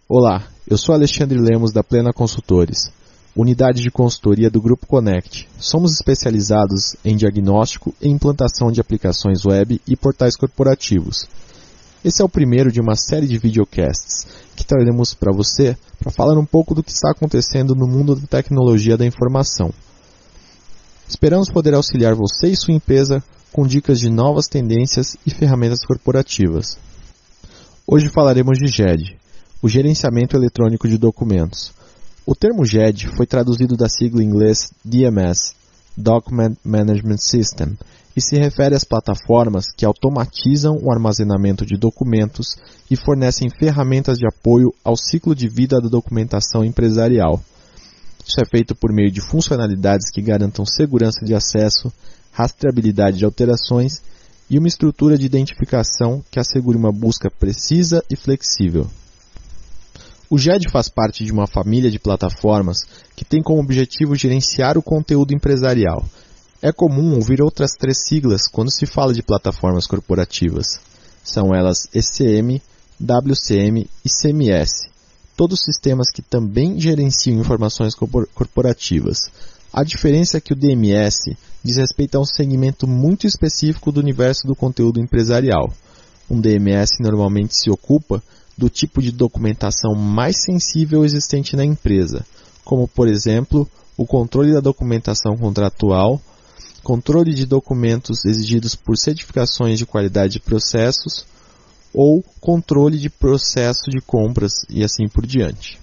Olá, eu sou Alexandre Lemos da Plena Consultores, unidade de consultoria do Grupo Connect. Somos especializados em diagnóstico e implantação de aplicações web e portais corporativos. Esse é o primeiro de uma série de videocasts que traremos para você para falar um pouco do que está acontecendo no mundo da tecnologia da informação. Esperamos poder auxiliar você e sua empresa com dicas de novas tendências e ferramentas corporativas. Hoje falaremos de GED, o Gerenciamento Eletrônico de Documentos. O termo GED foi traduzido da sigla em inglês DMS, Document Management System, e se refere às plataformas que automatizam o armazenamento de documentos e fornecem ferramentas de apoio ao ciclo de vida da documentação empresarial. Isso é feito por meio de funcionalidades que garantam segurança de acesso, rastreabilidade de alterações e uma estrutura de identificação que assegure uma busca precisa e flexível. O GED faz parte de uma família de plataformas que tem como objetivo gerenciar o conteúdo empresarial. É comum ouvir outras três siglas quando se fala de plataformas corporativas. São elas ECM, WCM e CMS, todos sistemas que também gerenciam informações corporativas. A diferença é que o DMS diz respeito a um segmento muito específico do universo do conteúdo empresarial. Um DMS normalmente se ocupa do tipo de documentação mais sensível existente na empresa, como, por exemplo, o controle da documentação contratual, controle de documentos exigidos por certificações de qualidade de processos ou controle de processo de compras e assim por diante.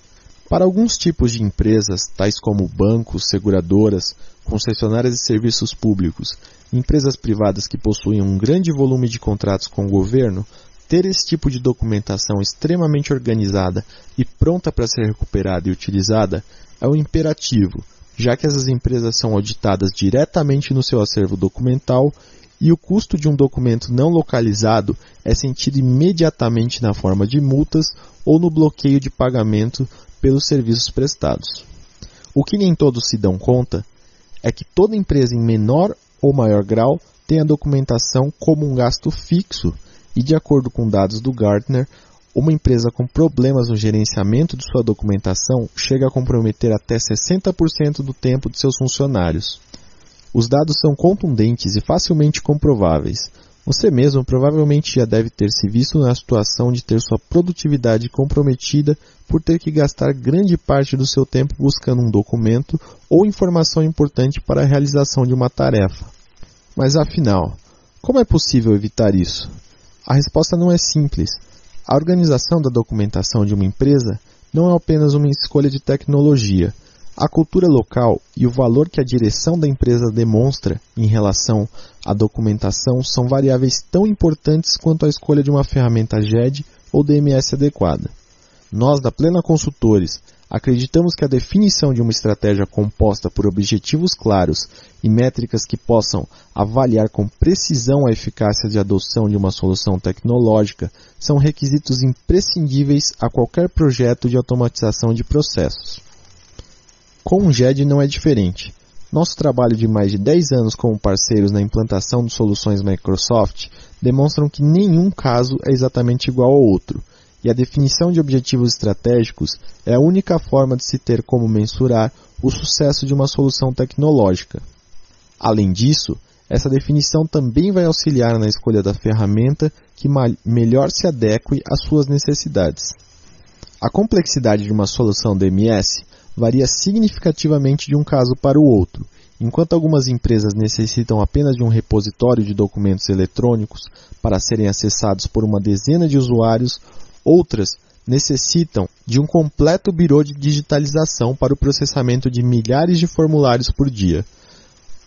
Para alguns tipos de empresas, tais como bancos, seguradoras, concessionárias de serviços públicos e empresas privadas que possuem um grande volume de contratos com o governo, ter esse tipo de documentação extremamente organizada e pronta para ser recuperada e utilizada é um imperativo, já que essas empresas são auditadas diretamente no seu acervo documental e o custo de um documento não localizado é sentido imediatamente na forma de multas ou no bloqueio de pagamento pelos serviços prestados. O que nem todos se dão conta é que toda empresa em menor ou maior grau tem a documentação como um gasto fixo e, de acordo com dados do Gartner, uma empresa com problemas no gerenciamento de sua documentação chega a comprometer até 60% do tempo de seus funcionários. Os dados são contundentes e facilmente comprováveis. Você mesmo provavelmente já deve ter se visto na situação de ter sua produtividade comprometida por ter que gastar grande parte do seu tempo buscando um documento ou informação importante para a realização de uma tarefa. Mas afinal, como é possível evitar isso? A resposta não é simples. A organização da documentação de uma empresa não é apenas uma escolha de tecnologia. A cultura local e o valor que a direção da empresa demonstra em relação à documentação são variáveis tão importantes quanto a escolha de uma ferramenta GED ou DMS adequada. Nós, da Plena Consultores, acreditamos que a definição de uma estratégia composta por objetivos claros e métricas que possam avaliar com precisão a eficácia de adoção de uma solução tecnológica são requisitos imprescindíveis a qualquer projeto de automatização de processos. Com o GED não é diferente. Nosso trabalho de mais de 10 anos como parceiros na implantação de soluções Microsoft demonstram que nenhum caso é exatamente igual ao outro, e a definição de objetivos estratégicos é a única forma de se ter como mensurar o sucesso de uma solução tecnológica. Além disso, essa definição também vai auxiliar na escolha da ferramenta que melhor se adeque às suas necessidades. A complexidade de uma solução DMS varia significativamente de um caso para o outro. Enquanto algumas empresas necessitam apenas de um repositório de documentos eletrônicos para serem acessados por uma dezena de usuários, outras necessitam de um completo birô de digitalização para o processamento de milhares de formulários por dia.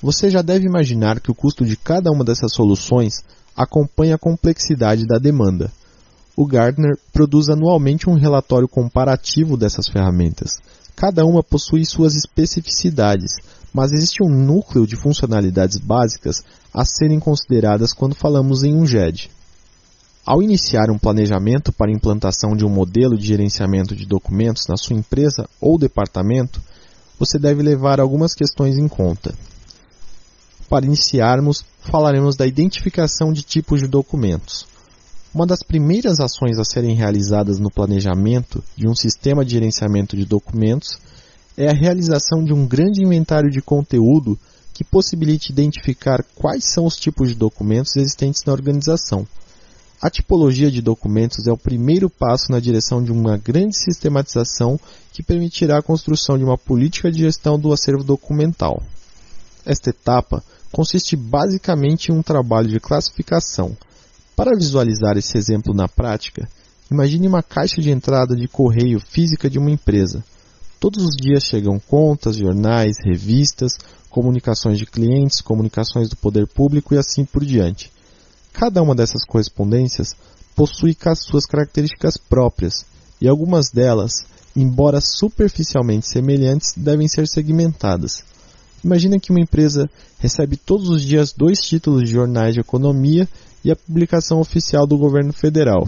Você já deve imaginar que o custo de cada uma dessas soluções acompanha a complexidade da demanda. O Gartner produz anualmente um relatório comparativo dessas ferramentas. Cada uma possui suas especificidades, mas existe um núcleo de funcionalidades básicas a serem consideradas quando falamos em um GED. Ao iniciar um planejamento para a implantação de um modelo de gerenciamento de documentos na sua empresa ou departamento, você deve levar algumas questões em conta. Para iniciarmos, falaremos da identificação de tipos de documentos. Uma das primeiras ações a serem realizadas no planejamento de um sistema de gerenciamento de documentos é a realização de um grande inventário de conteúdo que possibilite identificar quais são os tipos de documentos existentes na organização. A tipologia de documentos é o primeiro passo na direção de uma grande sistematização que permitirá a construção de uma política de gestão do acervo documental. Esta etapa consiste basicamente em um trabalho de classificação. Para visualizar esse exemplo na prática, imagine uma caixa de entrada de correio física de uma empresa. Todos os dias chegam contas, jornais, revistas, comunicações de clientes, comunicações do poder público e assim por diante. Cada uma dessas correspondências possui suas características próprias e algumas delas, embora superficialmente semelhantes, devem ser segmentadas. Imagina que uma empresa recebe todos os dias 2 títulos de jornais de economia e a publicação oficial do governo federal.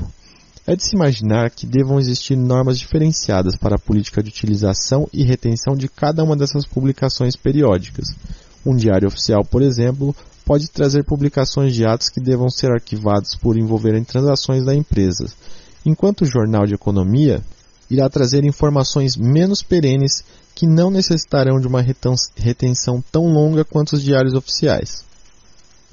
É de se imaginar que devam existir normas diferenciadas para a política de utilização e retenção de cada uma dessas publicações periódicas. Um diário oficial, por exemplo, pode trazer publicações de atos que devam ser arquivados por envolverem transações da empresa, enquanto o jornal de economia irá trazer informações menos perenes que não necessitarão de uma retenção tão longa quanto os diários oficiais.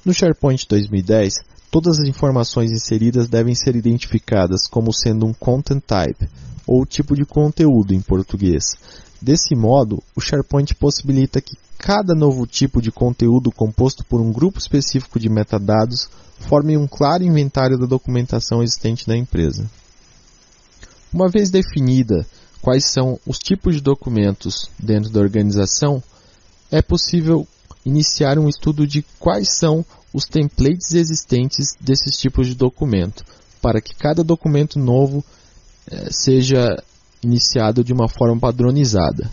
No SharePoint 2010, todas as informações inseridas devem ser identificadas como sendo um content type, ou tipo de conteúdo em português. Desse modo, o SharePoint possibilita que cada novo tipo de conteúdo composto por um grupo específico de metadados forme um claro inventário da documentação existente na empresa. Uma vez definida quais são os tipos de documentos dentro da organização, é possível iniciar um estudo de quais são os templates existentes desses tipos de documento, para que cada documento novo seja iniciado de uma forma padronizada.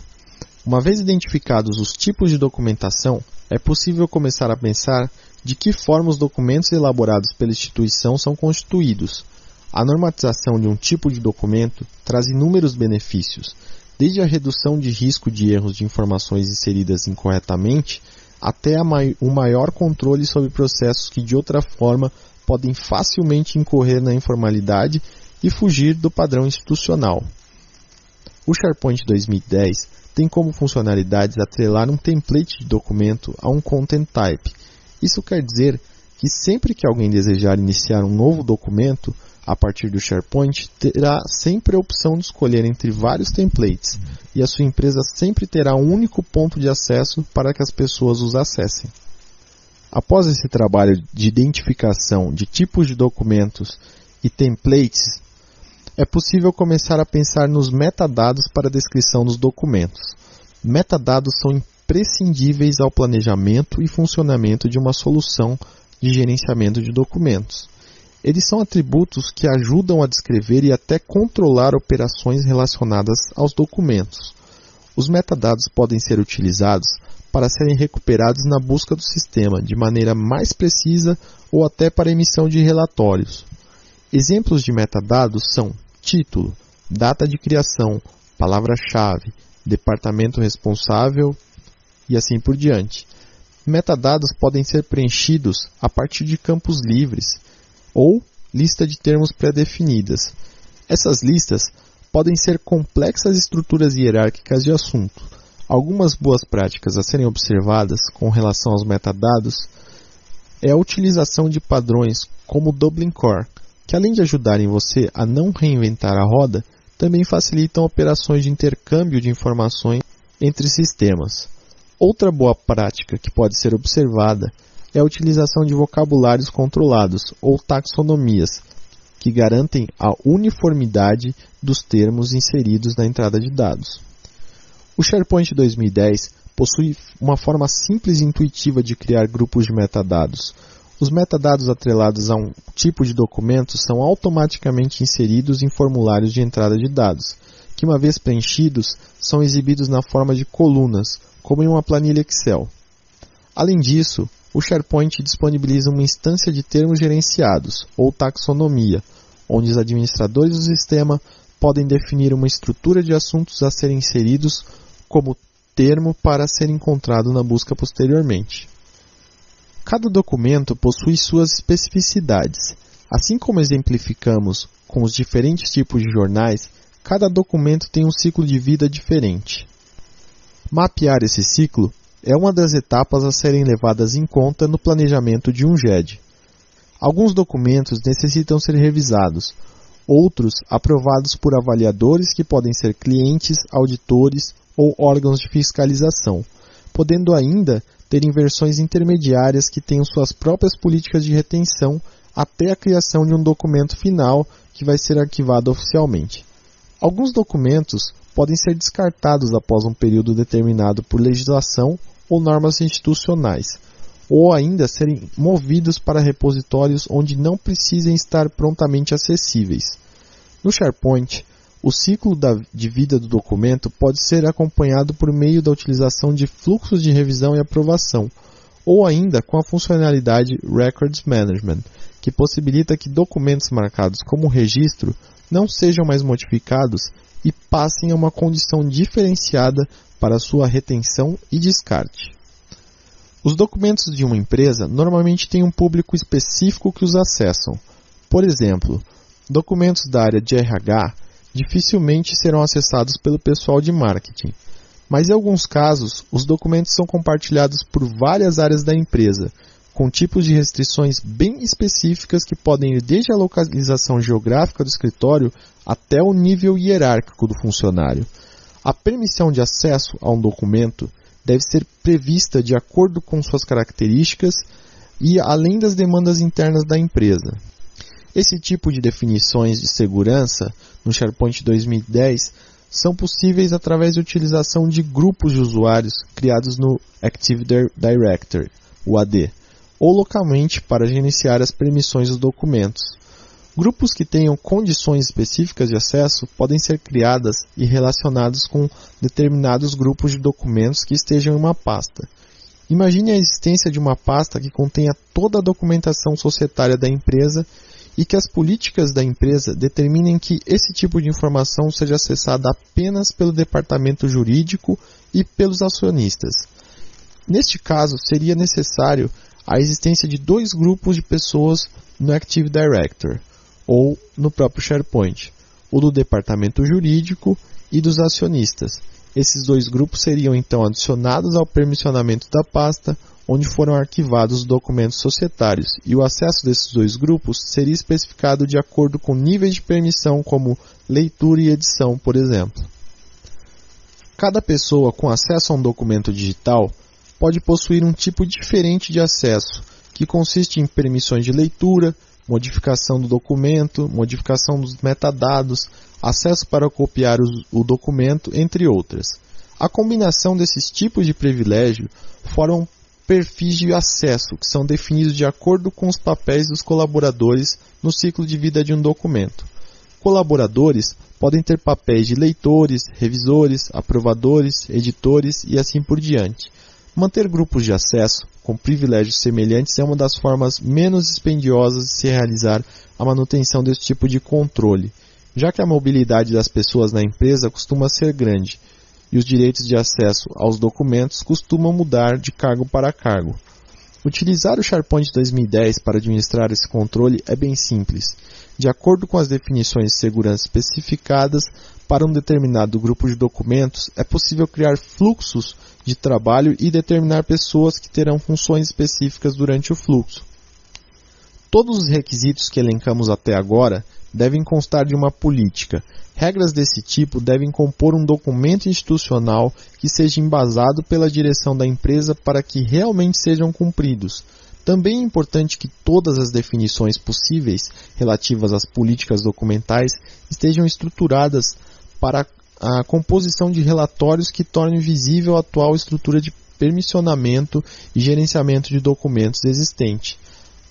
Uma vez identificados os tipos de documentação, é possível começar a pensar de que forma os documentos elaborados pela instituição são constituídos. A normatização de um tipo de documento traz inúmeros benefícios, desde a redução de risco de erros de informações inseridas incorretamente, até o maior controle sobre processos que de outra forma podem facilmente incorrer na informalidade e fugir do padrão institucional. O SharePoint 2010 tem como funcionalidades atrelar um template de documento a um content type. Isso quer dizer que sempre que alguém desejar iniciar um novo documento, a partir do SharePoint, terá sempre a opção de escolher entre vários templates, e a sua empresa sempre terá um único ponto de acesso para que as pessoas os acessem. Após esse trabalho de identificação de tipos de documentos e templates, é possível começar a pensar nos metadados para a descrição dos documentos. Metadados são imprescindíveis ao planejamento e funcionamento de uma solução de gerenciamento de documentos. Eles são atributos que ajudam a descrever e até controlar operações relacionadas aos documentos. Os metadados podem ser utilizados para serem recuperados na busca do sistema de maneira mais precisa ou até para emissão de relatórios. Exemplos de metadados são título, data de criação, palavra-chave, departamento responsável e assim por diante. Metadados podem ser preenchidos a partir de campos livres ou lista de termos pré-definidas. Essas listas podem ser complexas estruturas hierárquicas de assunto. Algumas boas práticas a serem observadas com relação aos metadados é a utilização de padrões como o Dublin Core, que além de ajudarem você a não reinventar a roda, também facilitam operações de intercâmbio de informações entre sistemas. Outra boa prática que pode ser observada é a utilização de vocabulários controlados, ou taxonomias, que garantem a uniformidade dos termos inseridos na entrada de dados. O SharePoint 2010 possui uma forma simples e intuitiva de criar grupos de metadados. Os metadados atrelados a um tipo de documento são automaticamente inseridos em formulários de entrada de dados, que uma vez preenchidos, são exibidos na forma de colunas, como em uma planilha Excel. Além disso, o SharePoint disponibiliza uma instância de termos gerenciados, ou taxonomia, onde os administradores do sistema podem definir uma estrutura de assuntos a serem inseridos como termo para ser encontrado na busca posteriormente. Cada documento possui suas especificidades. Assim como exemplificamos com os diferentes tipos de jornais, cada documento tem um ciclo de vida diferente. Mapear esse ciclo é uma das etapas a serem levadas em conta no planejamento de um GED. Alguns documentos necessitam ser revisados, outros aprovados por avaliadores que podem ser clientes, auditores ou órgãos de fiscalização, podendo ainda terem versões intermediárias que tenham suas próprias políticas de retenção até a criação de um documento final que vai ser arquivado oficialmente. Alguns documentos podem ser descartados após um período determinado por legislação ou normas institucionais, ou ainda serem movidos para repositórios onde não precisem estar prontamente acessíveis. No SharePoint, o ciclo de vida do documento pode ser acompanhado por meio da utilização de fluxos de revisão e aprovação, ou ainda com a funcionalidade Records Management, que possibilita que documentos marcados como registro não sejam mais modificados e passem a uma condição diferenciada para sua retenção e descarte. Os documentos de uma empresa normalmente têm um público específico que os acessam. Por exemplo, documentos da área de RH dificilmente serão acessados pelo pessoal de marketing, mas em alguns casos, os documentos são compartilhados por várias áreas da empresa, com tipos de restrições bem específicas que podem ir desde a localização geográfica do escritório até o nível hierárquico do funcionário. A permissão de acesso a um documento deve ser prevista de acordo com suas características e além das demandas internas da empresa. Esse tipo de definições de segurança no SharePoint 2010 são possíveis através da utilização de grupos de usuários criados no Active Directory, o AD, ou localmente para gerenciar as permissões dos documentos. Grupos que tenham condições específicas de acesso podem ser criadas e relacionados com determinados grupos de documentos que estejam em uma pasta. Imagine a existência de uma pasta que contenha toda a documentação societária da empresa e que as políticas da empresa determinem que esse tipo de informação seja acessada apenas pelo departamento jurídico e pelos acionistas. Neste caso, seria necessário a existência de dois grupos de pessoas no Active Directory, ou no próprio SharePoint, o do departamento jurídico e dos acionistas. Esses dois grupos seriam então adicionados ao permissionamento da pasta, onde foram arquivados os documentos societários, e o acesso desses dois grupos seria especificado de acordo com níveis de permissão, como leitura e edição, por exemplo. Cada pessoa com acesso a um documento digital pode possuir um tipo diferente de acesso, que consiste em permissões de leitura, modificação do documento, modificação dos metadados, acesso para copiar o documento, entre outras. A combinação desses tipos de privilégio formam perfis de acesso, que são definidos de acordo com os papéis dos colaboradores no ciclo de vida de um documento. Colaboradores podem ter papéis de leitores, revisores, aprovadores, editores e assim por diante. Manter grupos de acesso com privilégios semelhantes é uma das formas menos dispendiosas de se realizar a manutenção desse tipo de controle, já que a mobilidade das pessoas na empresa costuma ser grande e os direitos de acesso aos documentos costumam mudar de cargo para cargo. Utilizar o SharePoint 2010 para administrar esse controle é bem simples. De acordo com as definições de segurança especificadas para um determinado grupo de documentos, é possível criar fluxos de trabalho e determinar pessoas que terão funções específicas durante o fluxo. Todos os requisitos que elencamos até agora devem constar de uma política. Regras desse tipo devem compor um documento institucional que seja embasado pela direção da empresa para que realmente sejam cumpridos. Também é importante que todas as definições possíveis relativas às políticas documentais estejam estruturadas para a composição de relatórios que tornem visível a atual estrutura de permissionamento e gerenciamento de documentos existente.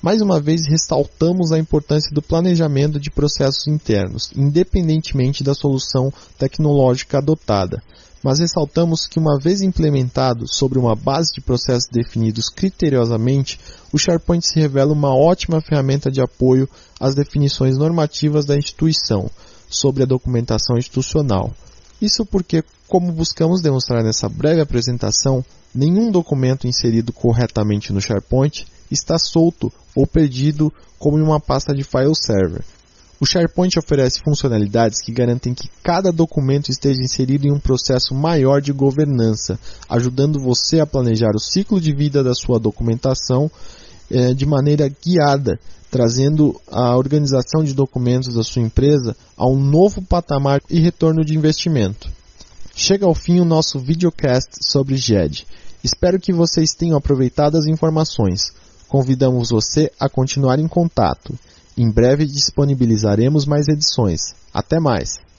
Mais uma vez, ressaltamos a importância do planejamento de processos internos, independentemente da solução tecnológica adotada. Mas ressaltamos que, uma vez implementado sobre uma base de processos definidos criteriosamente, o SharePoint se revela uma ótima ferramenta de apoio às definições normativas da instituição sobre a documentação institucional. Isso porque, como buscamos demonstrar nessa breve apresentação, nenhum documento inserido corretamente no SharePoint está solto ou perdido como em uma pasta de file server. O SharePoint oferece funcionalidades que garantem que cada documento esteja inserido em um processo maior de governança, ajudando você a planejar o ciclo de vida da sua documentação de maneira guiada, trazendo a organização de documentos da sua empresa a um novo patamar e retorno de investimento. Chega ao fim o nosso videocast sobre GED. Espero que vocês tenham aproveitado as informações. Convidamos você a continuar em contato. Em breve disponibilizaremos mais edições. Até mais!